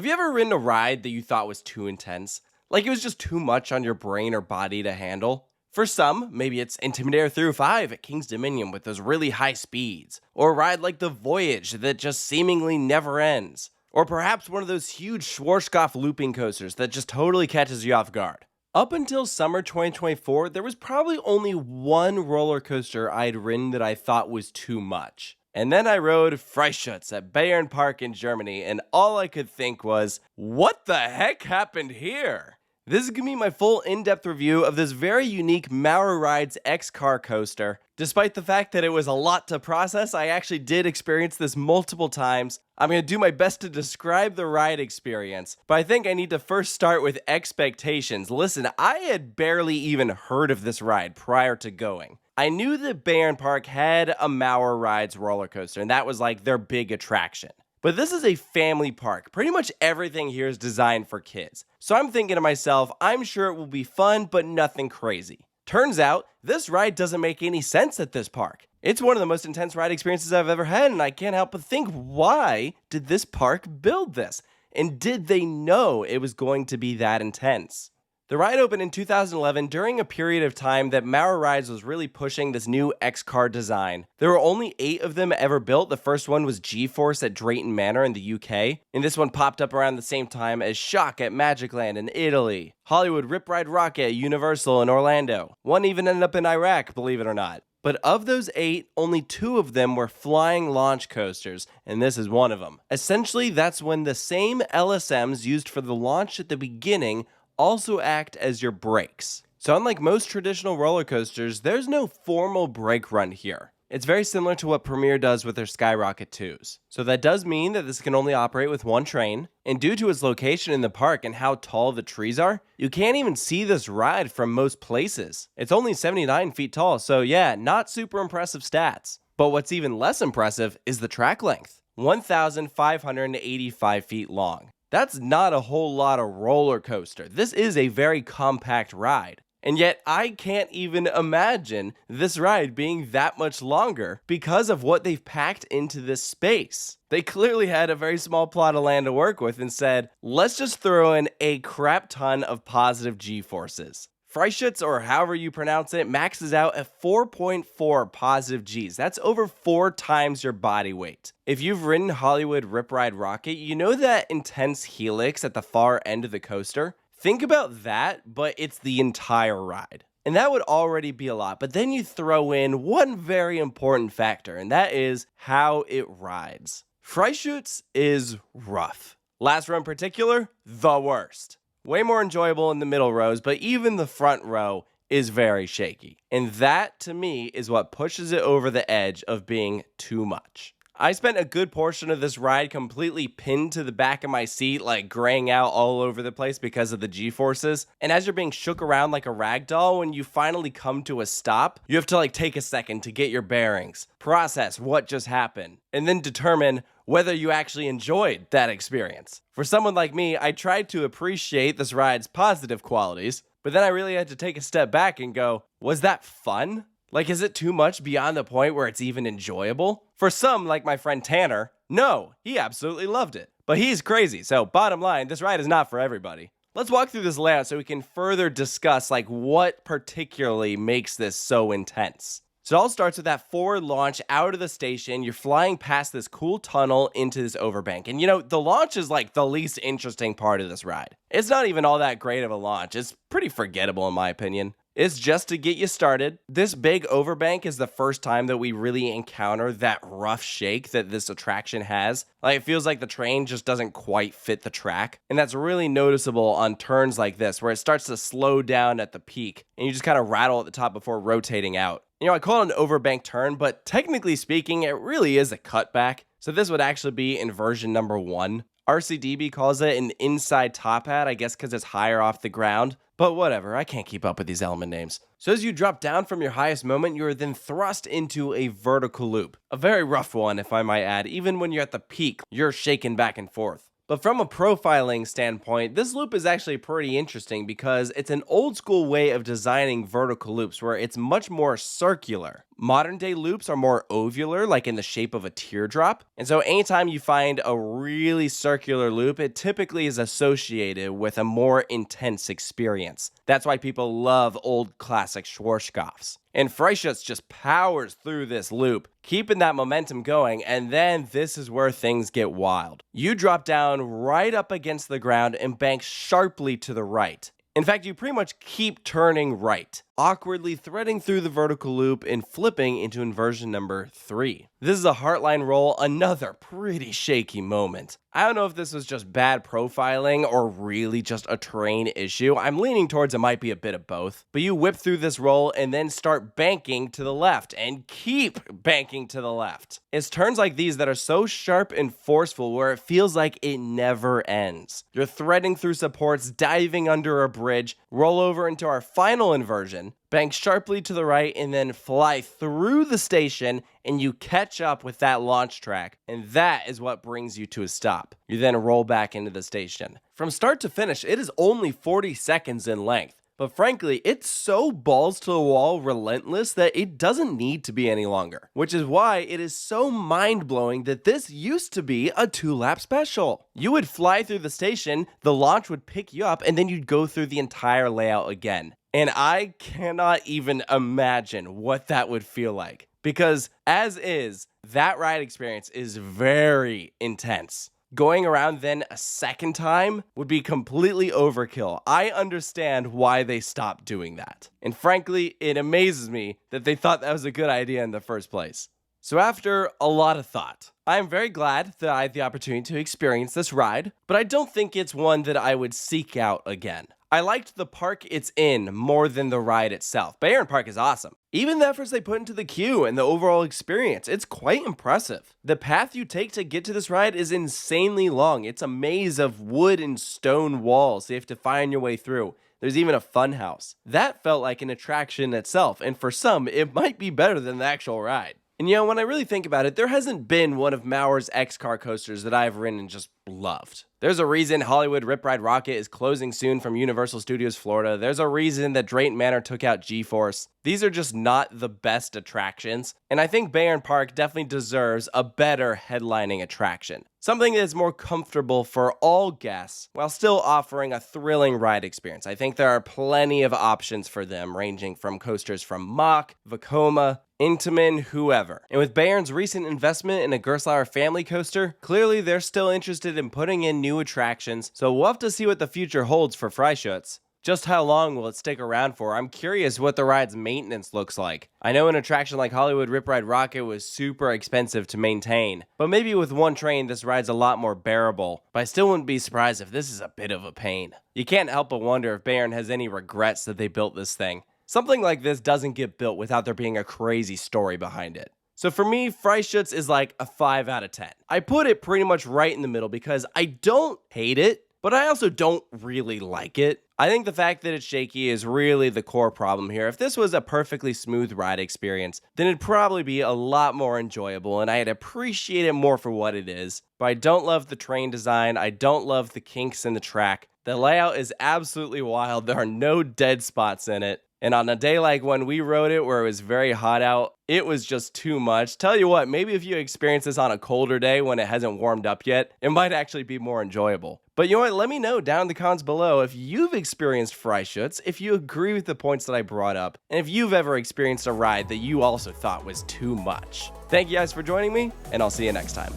Have you ever ridden a ride that you thought was too intense? Like it was just too much on your brain or body to handle? For some, maybe it's Intimidator Through 5 at King's Dominion with those really high speeds, or a ride like the Voyage that just seemingly never ends, or perhaps one of those huge Schwarzkopf looping coasters that just totally catches you off guard. Up until summer 2024, there was probably only one roller coaster I'd ridden that I thought was too much. And then I rode Freischütz at Bayern-Park in Germany, and all I could think was, what the heck happened here? This is going to be my full in-depth review of this very unique Maurer Rides X-Car coaster. Despite the fact that it was a lot to process, I actually did experience this multiple times. I'm going to do my best to describe the ride experience, but I think I need to first start with expectations. Listen, I had barely even heard of this ride prior to going. I knew that Bayern-Park had a Maurer Rides roller coaster, and that was like their big attraction. But this is a family park. Pretty much everything here is designed for kids. So I'm thinking to myself, I'm sure it will be fun, but nothing crazy. Turns out, this ride doesn't make any sense at this park. It's one of the most intense ride experiences I've ever had, and I can't help but think, why did this park build this? And did they know it was going to be that intense? The ride opened in 2011 during a period of time that Maurer Rides was really pushing this new X-Car design. There were only 8 of them ever built. The first one was G-Force at Drayton Manor in the UK, and this one popped up around the same time as Shock at Magicland in Italy, Hollywood Rip Ride Rocket at Universal in Orlando. One even ended up in Iraq, believe it or not. But of those 8, only 2 of them were flying launch coasters, and this is one of them. Essentially, that's when the same LSMs used for the launch at the beginning also act as your brakes. So unlike most traditional roller coasters, there's no formal brake run here. It's very similar to what Premier does with their Skyrocket 2s. So that does mean that this can only operate with one train, and due to its location in the park and how tall the trees are, you can't even see this ride from most places. It's only 79 feet tall, so yeah, not super impressive stats. But what's even less impressive is the track length, 1,585 feet long. That's not a whole lot of roller coaster. This is a very compact ride. And yet I can't even imagine this ride being that much longer because of what they've packed into this space. They clearly had a very small plot of land to work with and said, let's just throw in a crap ton of positive G-forces. Freischütz, or however you pronounce it, maxes out at 4.4 positive Gs. That's over 4 times your body weight. If you've ridden Hollywood Rip Ride Rocket, you know that intense helix at the far end of the coaster? Think about that, but it's the entire ride. And that would already be a lot, but then you throw in one very important factor, and that is how it rides. Freischütz is rough. Last row in particular, the worst. Way more enjoyable in the middle rows, but even the front row is very shaky. And that, to me, is what pushes it over the edge of being too much. I spent a good portion of this ride completely pinned to the back of my seat, like graying out all over the place because of the G-forces. And as you're being shook around like a rag doll, when you finally come to a stop, you have to take a second to get your bearings, process what just happened, and then determine whether you actually enjoyed that experience. For someone like me, I tried to appreciate this ride's positive qualities, but then I really had to take a step back and go, was that fun? Is it too much beyond the point where it's even enjoyable? For some, like my friend Tanner, no, he absolutely loved it. But he's crazy, so bottom line, this ride is not for everybody. Let's walk through this layout so we can further discuss what particularly makes this so intense. So it all starts with that forward launch out of the station. You're flying past this cool tunnel into this overbank. And the launch is the least interesting part of this ride. It's not even all that great of a launch. It's pretty forgettable in my opinion. It's just to get you started. This big overbank is the first time that we really encounter that rough shake that this attraction has. It feels like the train just doesn't quite fit the track. And that's really noticeable on turns like this, where it starts to slow down at the peak, and you just kind of rattle at the top before rotating out. I call it an overbank turn, but technically speaking, it really is a cutback. So this would actually be in version number 1. RCDB calls it an inside top hat, I guess because it's higher off the ground. But whatever, I can't keep up with these element names. So as you drop down from your highest moment, you are then thrust into a vertical loop. A very rough one, if I might add. Even when you're at the peak, you're shaken back and forth. But from a profiling standpoint, this loop is actually pretty interesting because it's an old school way of designing vertical loops where it's much more circular. Modern day loops are more ovular, like in the shape of a teardrop. And so anytime you find a really circular loop, it typically is associated with a more intense experience. That's why people love old classic Schwarzkopfs. And Freischütz just powers through this loop, keeping that momentum going, and then this is where things get wild. You drop down right up against the ground and bank sharply to the right. In fact, you pretty much keep turning right, awkwardly threading through the vertical loop and flipping into inversion number 3. This is a heartline roll, another pretty shaky moment. I don't know if this was just bad profiling or really just a terrain issue. I'm leaning towards it might be a bit of both. But you whip through this roll and then start banking to the left and keep banking to the left. It's turns like these that are so sharp and forceful where it feels like it never ends. You're threading through supports, diving under a bridge, roll over into our final inversion, bank sharply to the right, and then fly through the station, and you catch up with that launch track, and that is what brings you to a stop. You then roll back into the station. From start to finish, it is only 40 seconds in length. But frankly, it's so balls to the wall relentless that it doesn't need to be any longer. Which is why it is so mind-blowing that this used to be a 2-lap special. You would fly through the station, the launch would pick you up, and then you'd go through the entire layout again. And I cannot even imagine what that would feel like. Because as is, that ride experience is very intense. Going around then a second time would be completely overkill. I understand why they stopped doing that. And frankly, it amazes me that they thought that was a good idea in the first place. So after a lot of thought, I am very glad that I had the opportunity to experience this ride, but I don't think it's one that I would seek out again. I liked the park it's in more than the ride itself. Bayern-Park is awesome. Even the efforts they put into the queue and the overall experience, it's quite impressive. The path you take to get to this ride is insanely long. It's a maze of wood and stone walls you have to find your way through. There's even a fun house. That felt like an attraction itself, and for some, it might be better than the actual ride. And you know, when I really think about it, there hasn't been one of Maurer's X-Car coasters that I've ridden and just loved. There's a reason Hollywood Rip Ride Rocket is closing soon from Universal Studios Florida. There's a reason that Drayton Manor took out G-Force. These are just not the best attractions, and I think Bayern-Park definitely deserves a better headlining attraction. Something that is more comfortable for all guests while still offering a thrilling ride experience. I think there are plenty of options for them, ranging from coasters from Mach, Vekoma, Intamin, whoever. And with Bayern's recent investment in a Gerstlauer family coaster, clearly they're still interested in putting in new attractions, so we'll have to see what the future holds for Freischütz. Just how long will it stick around for? I'm curious what the ride's maintenance looks like. I know an attraction like Hollywood Rip Ride Rocket was super expensive to maintain, but maybe with one train this ride's a lot more bearable, but I still wouldn't be surprised if this is a bit of a pain. You can't help but wonder if Bayern has any regrets that they built this thing. Something like this doesn't get built without there being a crazy story behind it. So for me, Freischütz is like a 5 out of 10. I put it pretty much right in the middle because I don't hate it, but I also don't really like it. I think the fact that it's shaky is really the core problem here. If this was a perfectly smooth ride experience, then it'd probably be a lot more enjoyable and I'd appreciate it more for what it is. But I don't love the train design, I don't love the kinks in the track. The layout is absolutely wild, there are no dead spots in it. And on a day like when we rode it where it was very hot out, it was just too much. Tell you what, maybe if you experience this on a colder day when it hasn't warmed up yet, it might actually be more enjoyable. But you know what, let me know down in the comments below if you've experienced Freischütz, if you agree with the points that I brought up, and if you've ever experienced a ride that you also thought was too much. Thank you guys for joining me, and I'll see you next time.